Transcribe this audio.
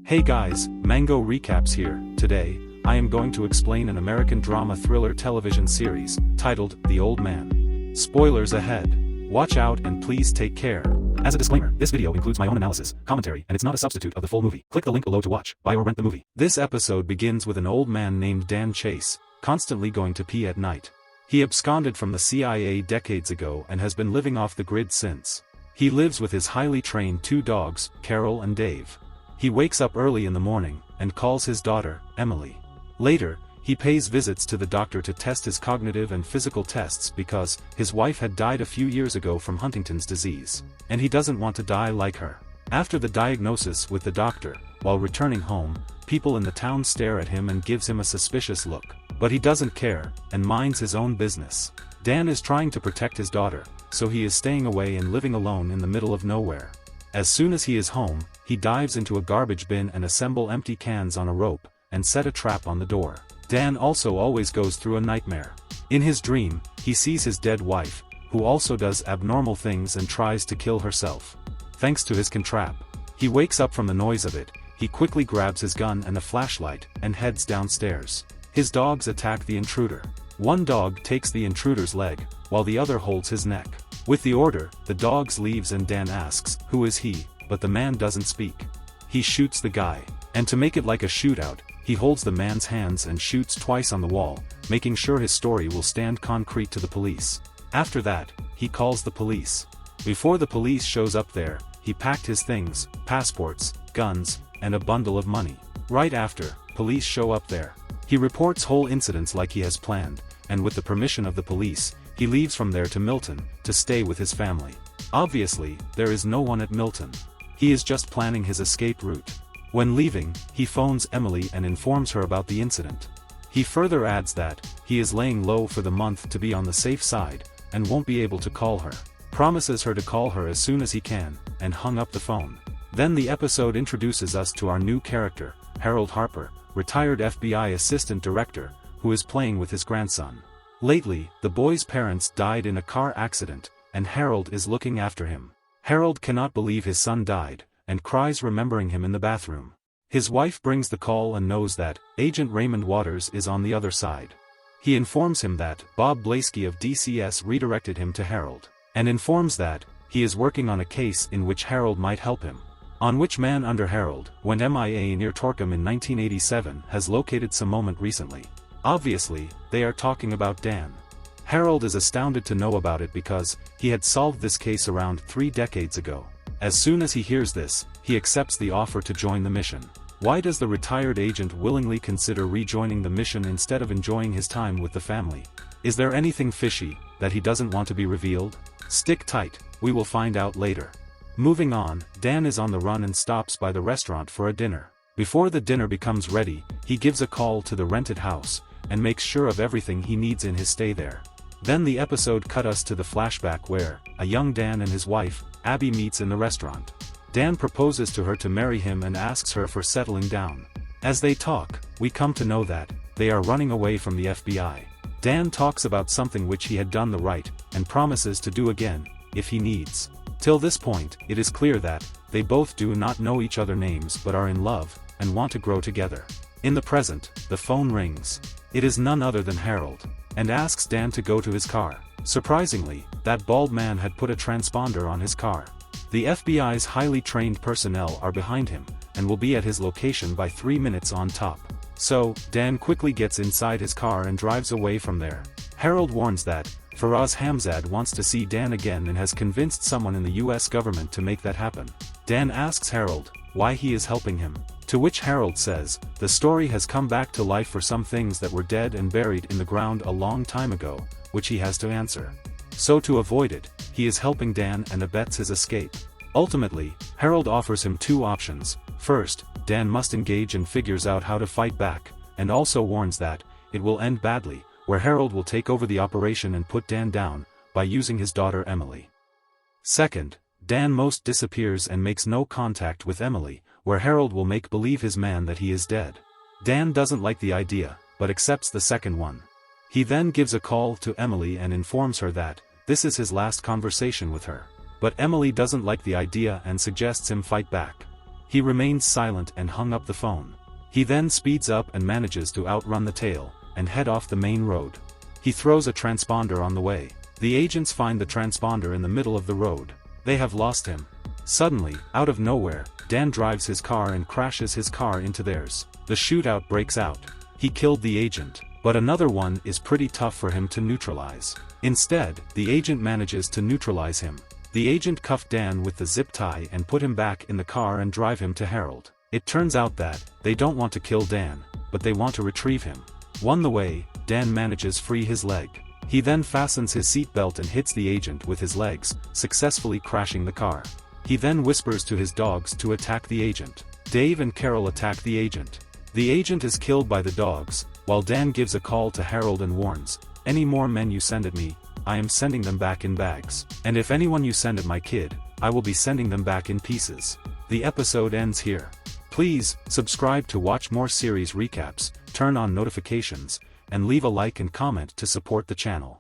Hey guys, Mango Recaps here. Today, I am going to explain an American drama thriller television series, titled The Old Man. Spoilers ahead. Watch out and please take care. As a disclaimer, this video includes my own analysis, commentary, and it's not a substitute of the full movie. Click the link below to watch, buy or rent the movie. This episode begins with an old man named Dan Chase, constantly going to pee at night. He absconded from the CIA decades ago and has been living off the grid since. He lives with his highly trained two dogs, Carol and Dave. He wakes up early in the morning, and calls his daughter, Emily. Later, he pays visits to the doctor to test his cognitive and physical tests because his wife had died a few years ago from Huntington's disease, and he doesn't want to die like her. After the diagnosis with the doctor, while returning home, people in the town stare at him and gives him a suspicious look. But he doesn't care, and minds his own business. Dan is trying to protect his daughter, so he is staying away and living alone in the middle of nowhere. As soon as he is home, he dives into a garbage bin and assemble empty cans on a rope, and set a trap on the door. Dan also always goes through a nightmare. In his dream, he sees his dead wife, who also does abnormal things and tries to kill herself. Thanks to his trap, he wakes up from the noise of it, he quickly grabs his gun and a flashlight, and heads downstairs. His dogs attack the intruder. One dog takes the intruder's leg, while the other holds his neck. With the order, the dogs leaves and Dan asks, "Who is he?" But the man doesn't speak. He shoots the guy. And to make it like a shootout, he holds the man's hands and shoots twice on the wall, making sure his story will stand concrete to the police. After that, he calls the police. Before the police shows up there, he packed his things, passports, guns, and a bundle of money. Right after, police show up there. He reports whole incidents like he has planned, and with the permission of the police, he leaves from there to Milton, to stay with his family. Obviously, there is no one at Milton. He is just planning his escape route. When leaving, he phones Emily and informs her about the incident. He further adds that he is laying low for the month to be on the safe side, and won't be able to call her. Promises her to call her as soon as he can, and hung up the phone. Then the episode introduces us to our new character, Harold Harper, retired FBI assistant director, who is playing with his grandson. Lately, the boy's parents died in a car accident, and Harold is looking after him. Harold cannot believe his son died, and cries remembering him in the bathroom. His wife brings the call and knows that Agent Raymond Waters is on the other side. He informs him that Bob Blaskey of DCS redirected him to Harold, and informs that he is working on a case in which Harold might help him. On which man under Harold went MIA near Torkham in 1987 has located some moment recently. Obviously, they are talking about Dan. Harold is astounded to know about it because he had solved this case around 3 decades ago. As soon as he hears this, he accepts the offer to join the mission. Why does the retired agent willingly consider rejoining the mission instead of enjoying his time with the family? Is there anything fishy that he doesn't want to be revealed? Stick tight, we will find out later. Moving on, Dan is on the run and stops by the restaurant for a dinner. Before the dinner becomes ready, he gives a call to the rented house, and makes sure of everything he needs in his stay there. Then the episode cut us to the flashback where a young Dan and his wife, Abby, meets in the restaurant. Dan proposes to her to marry him and asks her for settling down. As they talk, we come to know that they are running away from the FBI. Dan talks about something which he had done the right, and promises to do again, if he needs. Till this point, it is clear that they both do not know each other's names but are in love, and want to grow together. In the present, the phone rings. It is none other than Harold, and asks Dan to go to his car. Surprisingly, that bald man had put a transponder on his car. The FBI's highly trained personnel are behind him, and will be at his location by 3 minutes on top. So, Dan quickly gets inside his car and drives away from there. Harold warns that Faraz Hamzad wants to see Dan again and has convinced someone in the US government to make that happen. Dan asks Harold why he is helping him. To which Harold says, the story has come back to life for some things that were dead and buried in the ground a long time ago, which he has to answer. So to avoid it, he is helping Dan and abets his escape. Ultimately, Harold offers him 2 options. First, Dan must engage and figures out how to fight back, and also warns that it will end badly, where Harold will take over the operation and put Dan down, by using his daughter Emily. Second, Dan most disappears and makes no contact with Emily, where Harold will make believe his man that he is dead. Dan doesn't like the idea, but accepts the second one. He then gives a call to Emily and informs her that this is his last conversation with her. But Emily doesn't like the idea and suggests him fight back. He remains silent and hung up the phone. He then speeds up and manages to outrun the tail, and head off the main road. He throws a transponder on the way. The agents find the transponder in the middle of the road. They have lost him. Suddenly, out of nowhere, Dan drives his car and crashes his car into theirs. The shootout breaks out. He killed the agent, but another one is pretty tough for him to neutralize. Instead, the agent manages to neutralize him. The agent cuffed Dan with the zip tie and put him back in the car and drive him to Harold. It turns out that they don't want to kill Dan, but they want to retrieve him. On the way, Dan manages free his leg. He then fastens his seatbelt and hits the agent with his legs, successfully crashing the car. He then whispers to his dogs to attack the agent. Dave and Carol attack the agent. The agent is killed by the dogs, while Dan gives a call to Harold and warns, "Any more men you send at me, I am sending them back in bags. And if anyone you send at my kid, I will be sending them back in pieces." The episode ends here. Please, subscribe to watch more series recaps, turn on notifications, and leave a like and comment to support the channel.